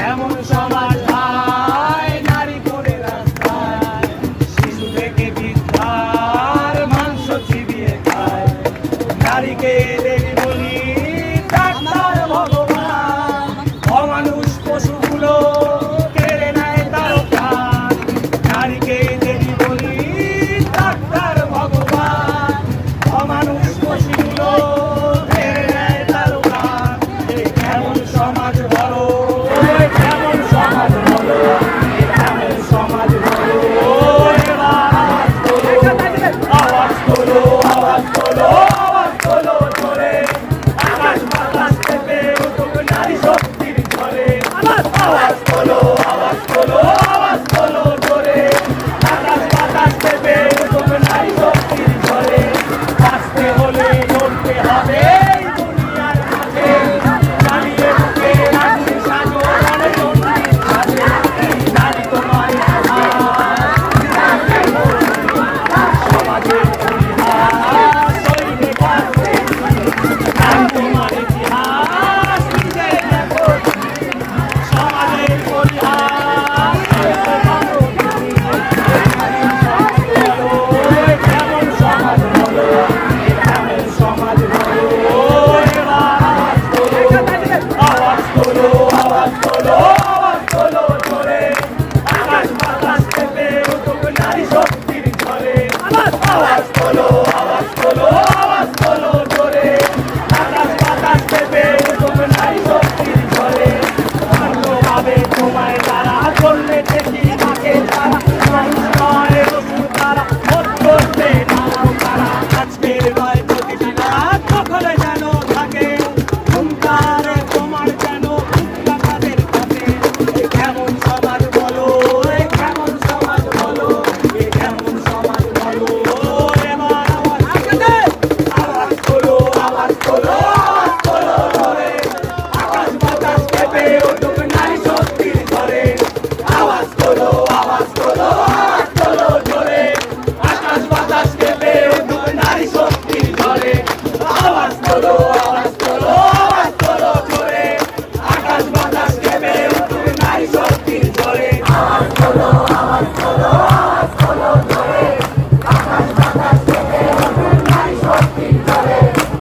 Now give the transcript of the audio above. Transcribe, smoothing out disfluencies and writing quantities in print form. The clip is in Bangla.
এমন সমাজ হায় নারী পড়ে রাস্তায়, শিশু থেকে বৃদ্ধার মাংস চিবিয়ে খায়। নারীকে দেবী বলি ডাক্তার ভগবান, অমানুষ পশুগুলো কেড়ে নেয় তার প্রাণ। নারীকে দেবী বলি ডাক্তার ভগবান, অমানুষ পশুগুলো কেড়ে নেয় তার প্রাণ। এই কেমন সমাজ বলো, কেমন সমাজ বলো, কেমন সমাজ বলো। এবার আওয়াজ তোলো, আওয়াজ তোলো, আওয়াজ তোলো জোরে। আকাশ বাতাস থেকে উঠুক নারী শক্তির ঝরে। আওয়াজ তোলো,